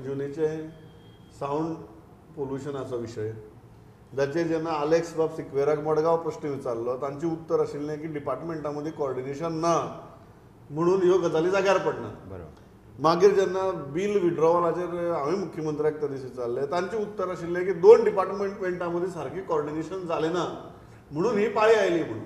अंजुनेचे sound पोल्युशनाचो विशय जाचेर जेन्ना आलेक्स बाब सिक्वेराक मडगांव प्रश्न विचारलो तांचें उत्तर आशिल्लें की डिपार्टमेंटा मदीं कॉर्डिनेशन ना म्हणून ह्यो गजाली जाग्यार पडना. बरोबर. मागीर जेन्ना बील विड्रॉवलाचेर हांवें मुख्यमंत्र्याक त्या दीस विचारलें तांचें उत्तर आशिल्लें की 2 डिपार्टमेंटा मदीं सारकें कॉर्डिनेशन जालें ना म्हणून ही पाळी आयली म्हणून.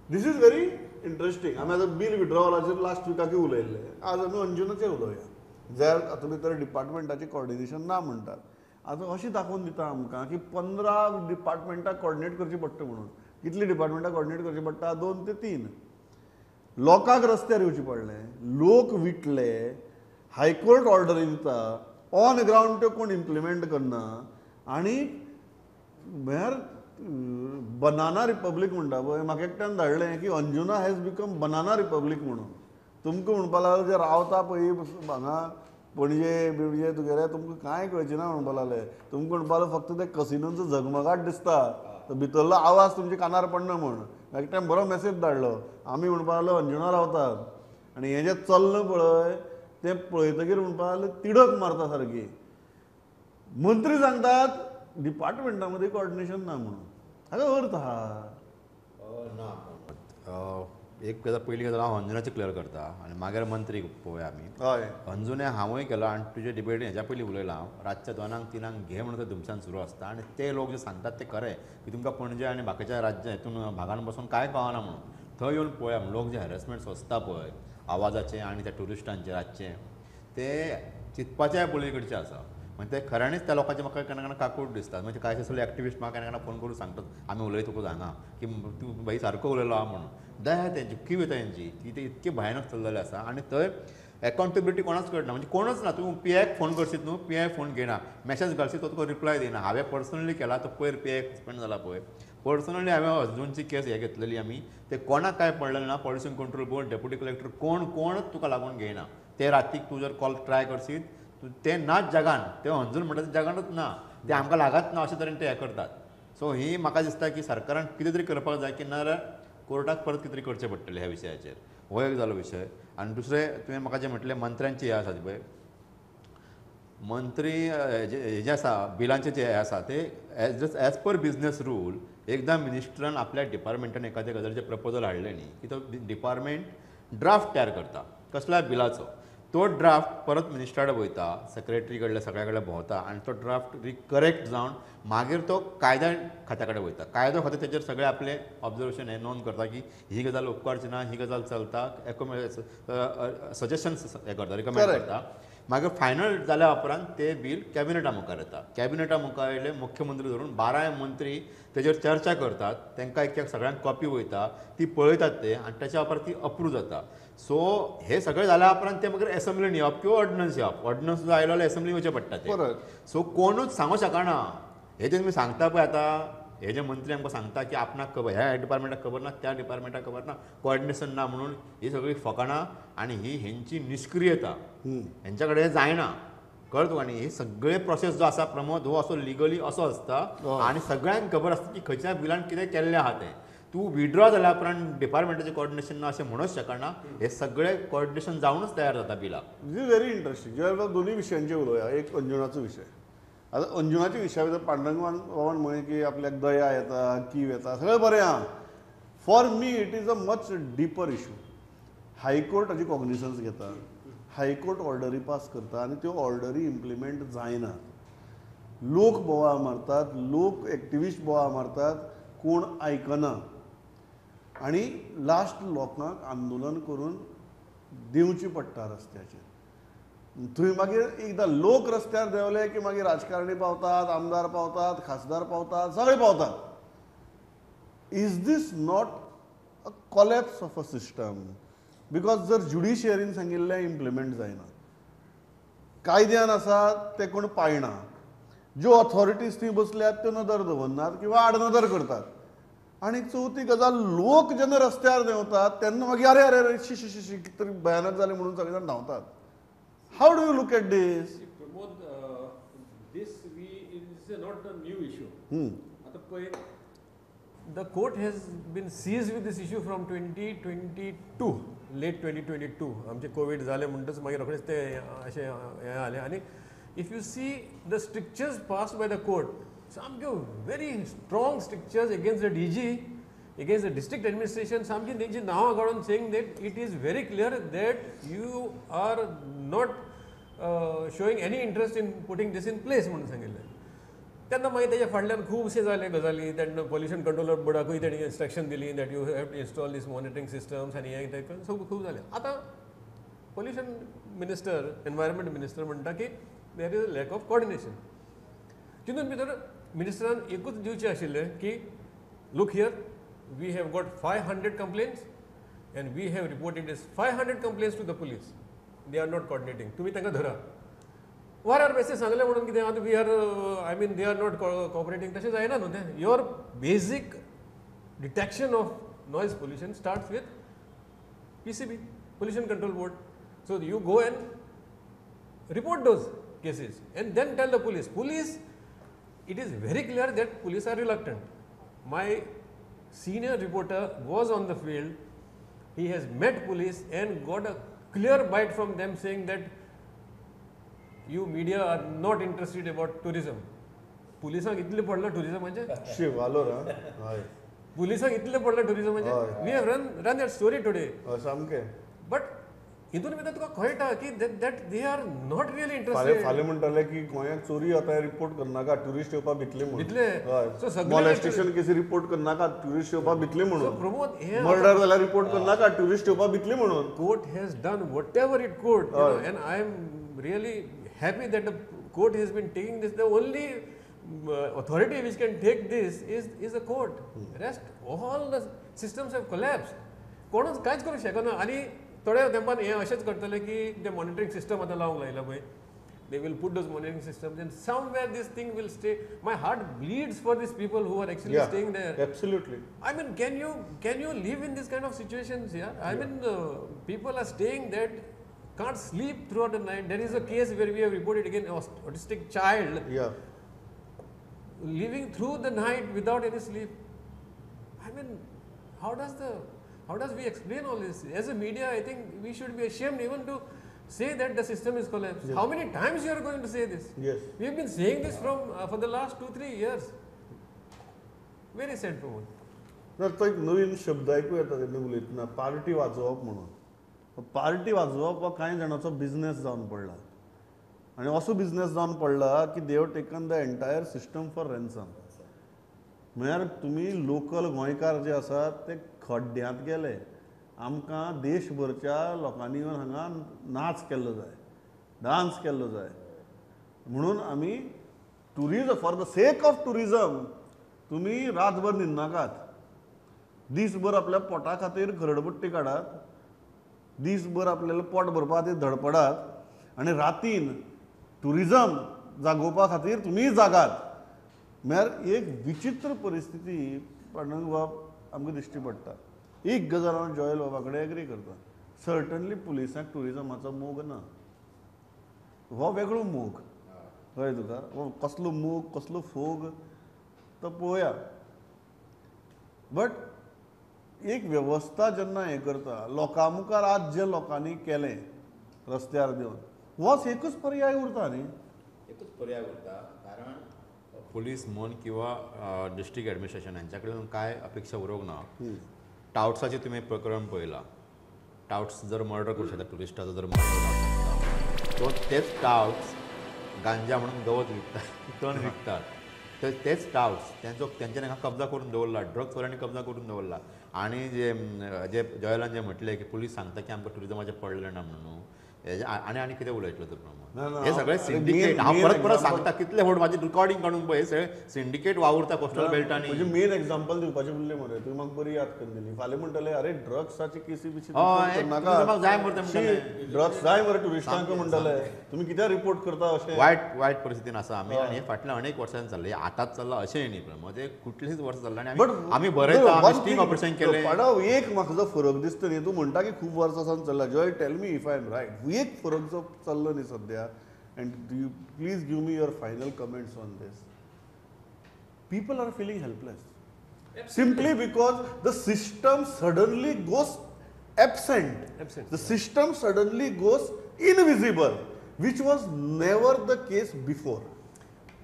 This is very interesting. आमी आतां बील विड्रॉवलाचेर लास्ट विकाकूय उलयल्ले, आज आमी अंजुनाचेर उलोवया ज्यार हातूंत भितर डिपार्टमेंटाचें कॉर्डिनेशन ना म्हणटात. आतां अशें दाखोवन दिता आमकां की 15 डिपार्टमेंटां कॉर्डिनेट करची पडटा म्हणून. कितली डिपार्टमेंटां कॉर्डिनेट करची पडटा? 2 ते 3. लोकांक रस्त्यार येवचें पडलें, लोक विटले, हायकोर्ट ऑर्डरी दिता, ऑन ग्रावंड त्यो कोण इम्प्लिमेंट करना आनी म्हळ्यार बनाना रिपब्लीक म्हणटा पळय, म्हाका एकट्यान धाडलें की Anjuna has become banana republic म्हणून. तुमकां म्हणपा लागलो जे रावता पळय हांगा पणजे बिणजे तुगेले तुमकां कांय कळचें ना म्हणपा लागले. तुमकां म्हणपा लागलो फक्त ते कसिनोंचो झगमगाट दिसता, तो भितरलो आवाज तुमच्या कानार पडना म्हण. एकट्यान बरो मॅसेज धाडलो. आमी म्हणपा लागलो अंजुना रावतात आनी हें जें चल्लां पळय तें पळयतकीर म्हणपा लागले तिडक मारता सारकी. मंत्री सांगतात डिपार्टमेंटा मदीं कॉर्डिनेशन ना म्हणून. हाका अर्थ आहा? एक गजाल पयली गजाल हांव अंजुनाची क्लियर करता आनी मागीर मंत्री पळोवया आमी. हय. अंजुने हांवूय केलो आनी तुजे डिबेटी हेज्या पयलीं उलयलां हांव. रातच्या 2-3 घे म्हणून ते धुमशान सुरू आसता आनी ते लोक जे सांगतात ते खरें की तुमकां पणजे आनी बाकीच्या राज्या हितून भागान बसून कांय कळना म्हणून. थंय येवन पळोवया म्हणून लोक जे हॅरेसमेंट सोंसता पळय आवाजाचें आनी त्या ट्युरिस्टांचें रातचें ते चिंतपाच्या पलीकडचें आसा. म्हणजे ते खऱ्यांनीच त्या लोकांचे म्हाका केन्ना केन्ना काकूट दिसता. म्हणजे कांय सगळे एक्टिविस्ट म्हाका केन्ना केन्ना फोन करून सांगतात आमी उलयतकूच हांगा की तूं बाई सारको उलयलो आहा म्हणून. दया तेंची किव येता तेंची ती ते इतके भयानक चल्लेले आसा आनी थंय एकावंटेबिलिटी कोणाच कळना. म्हणजे कोणूच ना. तूं पीआयक फोन करशीत न्हू, पीआय फोन घेना, मॅसेज घालशीत तो तुका रिप्लाय दिना. हांवें पर्सनली केला तो पयर पीआयक सस्पेंड जाला पळय. पर्सनली हांवें अर्जुनची केस हे घेतलेली आमी. ते कोणाक काय पडलेलें ना. Pollution control board, deputy collector कोणच तुका लागून घेयना. ते रातीक तूं जर कॉल ट्राय करशीत ते नाच जगान. ते अंजून म्हणटा ते जगानूच ना. ते आमकां लागत ना अशे तरेन ते हे करतात. सो ही म्हाका दिसता की सरकारान कितें तरी करपाक जाय की नाजाल्यार कोर्टाक परत कितें तरी करचें पडटलें ह्या विशयाचेर. हो एक जालो विशय. आनी दुसरें तुवें म्हाका जें म्हटलें मंत्र्यांची हे आसा पळय, मंत्री जे आसा बिलांचे जे हे आसा ते एज पर बिजनेस रूल एकदां मिनिस्टरान आपल्या डिपार्टमेंटान एखाद्या गजालीचें प्रपोजल हाडलें न्ही की तो डिपार्टमेंट ड्राफ्ट तयार करता कसल्याय बिलाचो. तो ड्राफ्ट परत मिनिस्टराक वयता, सेक्रेटरी कडल्या सगळ्या कडेन भोंवता आनी तो ड्राफ्ट करेक्ट जावन मागीर तो कायद्या खात्या कडेन वयता. कायदो खातें तेजेर सगळे आपले ऑब्जर्वेशन हे नोंद करता की ही गजाल उपकारची ना, ही गजाल चलता, सजेशन्स हे करता, रिकमेंड करता. मागीर फायनल जाल्या उपरांत ते बील कॅबिनेटा मुखार येता. कॅबिनेटा मुखार येयले मुख्यमंत्री धरून 12 मंत्री तेजेर चर्चा करतात. तांकां एक सगळ्यांक कॉपी वयता, ती पळयतात ते आनी त्याच्या उपरांत ती अप्रूव जाता. सो हे सगळें जाल्या उपरांत ते मागीर एसेंब्लीन येवप किंवा ऑर्डिनन्स येवप. ऑर्डिनन्स जो आयलो जाल्यार एसेंब्लीन वयचें पडटा ते. सो कोणूच सांगूं शकना. हे जे तुमी सांगता पळय आतां, हे जे मंत्री आमकां सांगता की आपणाक खबर, ह्या डिपार्टमेंटाक खबर ना, त्या डिपार्टमेंटाक खबर ना, कोऑर्डिनेशन ना म्हणून ही सगळी फकाणां आनी ही हेंची निष्क्रियता. हेंच्या कडेन जायना. कळ्ळें तुका न्ही. हे सगळे प्रोसेस जो आसा प्रमोद हो असो लिगली असो आसता आनी सगळ्यांक खबर आसता की खंयच्या बिलान कितें केल्लें आहा तें. तूं विड्रॉ जाल्या उपरांत डिपार्टमेंटाचें कॉर्डिनेशन ना अशें म्हणूच शकना. हे सगळे कॉर्डिनेशन जावनूच तयार जाता बिलां. It is very interesting. जेव्हा दोन्ही विशयांचेर उलोवया. एक अंजुनाचो विशय. आतां अंजुनाच्या विशया भितर पांडुरंग बाबान म्हळें की आपल्याक दया येता, कीव येता, सगळें बरें आहा. For me it is a much deeper issue. High court हाची कॉग्निशन्स घेता, हायकोर्ट ऑर्डरी पास करता आनी त्यो ऑर्डरी इम्प्लिमेंट जायना. लोक बोवाळ मारतात, लोक एक्टिविस्ट बोवाळ मारतात, कोण आयकना आनी लास्ट लोकांक आंदोलन करून दिवची पडटा रस्त्याचेर. थंय मागीर एकदां लोक रस्त्यार देंवले की मागीर राजकारणी पावतात, आमदार पावतात, खासदार पावतात, सगळे पावतात. Is this not a collapse of a system? Because जर ज्युडिशियरीन सांगिल्लें इम्प्लिमेंट जायना, कायद्यान आसा ते कोण पाळना, ज्यो ऑथॉरिटीज थंय बसल्यात त्यो नदर दवरनात किंवा आडनदर करतात. आनी चवथी गजाल लोक जेन्ना रस्त्यार देंवतात तेन्ना मागीर अरे अरे अरे शी शी शी कितें तरी भयानक जालें म्हणून सगळे जाण धांवतात. How do you look at this? Pramod, this is not a new issue. आता पळय the court has been seized with this issue from 2022, late 2022. आमचे कोविड जाले म्हणटच मागीर रोखडेच ते अशें हें जालें आनी if you see the strictures passed by the court, सामक्यो very strong strictures against the DG, against the district administration, सामकी तेंची नांवां काडून saying that it is very clear that you are not showing any interest in putting this in place म्हणून सांगिल्लें. तेन्ना मागीर तेच्या फाटल्यान खुबशे जाले गजाली. तेन्ना पोल्युशन कंट्रोलर बोर्डाकूय तेणी इन्स्ट्रक्शन दिली that you have to install this monitoring systems आनी हें तें सगळें खूब जालें. आतां पोल्युशन मिनिस्टर, एनवायरमेंट मिनिस्टर म्हणटा की there is a lack of coordination. तितून भितर मिनिस्टरान एकूच दिवचें आशिल्लें की look here, we have got 500 complaints and we have reported this 500 complaints to the police. They are not coordinating. तुमी तांकां धरा. वारार बेसीस सांगलें म्हणून कितें आतां we are I mean they are not cooperating तशें जायना न्हू तें. Your basic detection of noise pollution starts with PCB, pollution control board. So you go and report those cases and then tell the police. Police, it is very clear that police are reluctant. My senior reporter was on the field. He has met police and got a clear bite from them saying that you media are not interested about tourism. पुलिसांक इतलें पडलां टुरिजमाचें. शिवालोर हय पुलिसांक इतलें पडलां टुरिजमाचें. We have run that story today. सामकें. But हितून भितर तुका कळटा की that they are not really फाल्यां इंटरेस्टेड. फाल्यां म्हणटाले की गोंयांत चोरी जाता रिपोर्ट करनाका, ट्युरिस्ट येवपा भितले म्हणून. भितले. So सगळे मॉलेस्टेशन केसी रिपोर्ट करनाका, ट्युरिस्ट येवपा भितले So म्हणून. प्रमोद, हे मर्डर जाल्यार रिपोर्ट करनाका, ट्युरिस्ट येवपा भितले म्हणून. court has done whatever it could, you know, and I am really happy that the court has been taking this. The only authority which can take this is the court. Rest all the systems have collapsed. कोणूच कांयच करूंक शकना. आनी थोड्या तेंपान हें अशेंच करतले की ते मॉनिटरींग सिस्टम आतां लावंक लायला पळय. They will put those monitoring systems and somewhere this thing will stay. My heart bleeds for these people who are actually staying there. Absolutely. I mean, can you live in this kind of situations? Yeah, I mean, people are staying there, can't sleep throughout the night. There is a case where we have reported again autistic child living through the night without any sleep. I mean, how does we explain all this? As a media, I think we should be ashamed even to say that the system is collapsed. How many times you are going to say this? Yes. We have been saying this for the last 2-3 years. Very sad, Pramod. तर तो एक नवीन शब्द ऐकू येता तेन्ना उलयतना, party वाजोवप म्हणून. Party वाजोवप हो कांय जाणांचो बिझनेस जावन पडला. आनी असो बिझनेस जावन पडला की they have taken the entire system for Ransom. म्हळ्यार तुमी लोकल गोंयकार जे आसात ते खड्ड्यांत गेले. आमकां देशभरच्या लोकांनी येवन हांगा नाच केल्लो जाय, डान्स केल्लो जाय म्हणून आमी tourism for the sake of tourism तुमी रातभर न्हिदनाकात. दीसभर आपल्या पोटा खातीर खरडपट्टी काडात, दीसभर आपल्याला पोट भरपा खातीर धडपडात आनी रातीन टुरिजम जागोवपा खातीर तुमी जागात. म्हळ्यार एक विचित्र परिस्थिती पांडुरंग बाब आमकां दिश्टी पडटा. एक गजाल हांव जॉयल बाबा कडेन एग्री करता. सर्टनली पुलिसांक टुरिजमाचो मोग ना. हो वेगळो मोग कळ्ळें तुका. हो कसलो मोग, कसलो फोग तो पळोवया. बट एक वेवस्था जेन्ना हें करता, लोकां मुखार आज जे लोकांनी केलें रस्त्यार देवन, होच एकूच पर्याय उरता न्ही. एकूच पर्याय उरता. कारण पोलीस म्हण किंवा डिस्ट्रिक्ट एडमिनिस्ट्रेशन हांच्या कडल्यान कांय अपेक्षा उरोवंक ना. टाउट्साचें तुवें प्रकरण पळयलां. टाउट्स जर मर्डर करूं शकता, टुरिस्टाचो जर मर्डर जावं शकता, तो तेच टाउट्स गांजा म्हणून गवत विकतात, तण विकतात. तर तेच टाउट्स तेंच्यानी हांगा कब्जा करून दवरला, ड्रग्सवाल्यांनी कब्जा करून दवरला. आनी जे जॉयलान जें म्हटलें की पुलीस सांगता की आमकां टुरिजमाचें पडलें ना म्हणून, आनी कितें उलयतलो तर प्रमाण हे सगळे सिंडिकेट. हांव परत परत सांगता कितले फावट म्हाजी रिकॉर्डिंग काडून पळय, सगळे सिंडिकेट वावुरता कोस्टल बेल्टांनी. म्हणजे मेन एक्झाम्पल दिवपाचें उरलें मरे. तुवें म्हाका बरी याद करून दिली. फाल्यां म्हणटले अरे ड्रग्साची केसी बिसी म्हाका जाय मरे म्हणटले, ड्रग्स जाय मरे टुरिस्टांक म्हणटले. तुमी कित्याक रिपोर्ट करता अशें. वायट परिस्थितीन आसा आमी. आनी हे फाटल्या अनेक वर्सांनी चल्लें, आतांच चल्लां अशें न्ही. प्रमोद हे कुठलींच वर्सां चल्लां आनी आमी बरयता, आमी स्टिंग ऑपरेशन केलें. पाडव एक म्हाका जो फरक दिसता न्ही, तूं म्हणटा की खूब वर्सां सावन चल्ला. Joy tell me if I am right. एक फरक जो चल्लो न्ही सद्या, and you please give me your final comments on this. People are feeling helpless. Simply because the system suddenly goes absent. Absent. The system suddenly goes invisible, which was never the case before.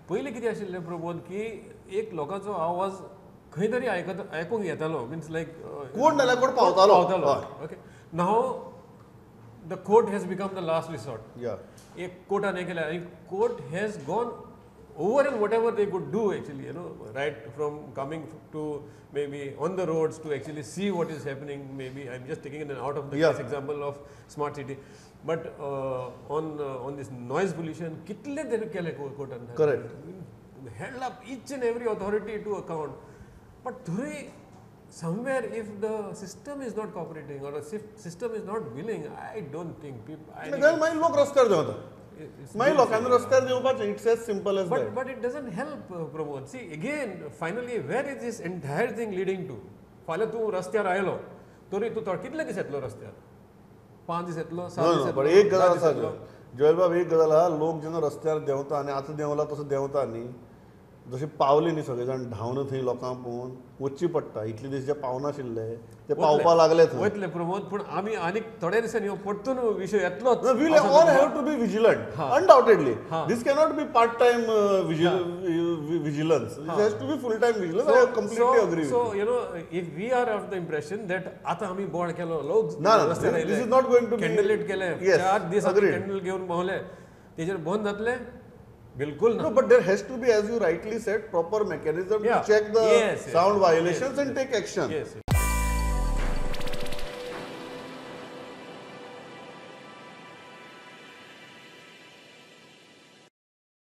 पयलीं कितें आशिल्लें प्रमोद की एक लोकांचो आवाज खंय तरी आयकूंक येतालो मिन्स लायक कोण नाल्यार कोण पावतालो. Okay now the court has become the last resort Yeah. एक कोर्टान हें केलें आनी court has gone over and whatever they could do actually right from coming to maybe on the roads to actually see what is happening. Maybe I'm just taking an out of the case example of smart city, but on this noise pollution, कितले तेणे केले कोर्टान. Correct. Held up each and every authority to account, but through somewhere if the system is not cooperating or the system is not willing, I don't think people. मागीर लोक रस्त्यार देंवता. मागीर लोकांनी रस्त्यार देवपाचें. It's as simple as that. But it doesn't help, Pramod. See, again, finally, where is this entire thing leading to? फाल्यां तूं रस्त्यार आयलो तरी तूं कितले दीस येतलो रस्त्यार? 5 दीस येतलो, 7 दीस पण येतलो, एक गजाल 10 दीस आसा येतलो. जॉयल बाब, एक गजाल आहा, लोक जेन्ना रस्त्यार देंवता आनी आतां देंवला तसो देंवता न्ही, जशें पावले न्ही सगळे जाण धांवन थंय लोकांक पळोवन वचची पडटा. इतले दीस जे पावनाशिल्ले ते पावपा लागले थंय. वयतले प्रमोद, पूण आमी आनीक थोड्या दिसांनी हो परतून विशय येतलोच. We will all have to be vigilant, undoubtedly. This cannot be part-time vigilance. This has to be full-time vigilance. I completely agree with So, you. you know, if we are of the impression that आता आमी board केलो, लोक ना, रस्त्यार आयले, this is not going to be- candle light केले, Yes, 4 दीस आमी agreed. Candle घेवन भोंवले, तेजेर बंद जातले? बिलकुल ना. No, but there has to be, as you rightly said, proper mechanism Yeah. to check the Yes, yes. sound violations and take action. Yes, yes.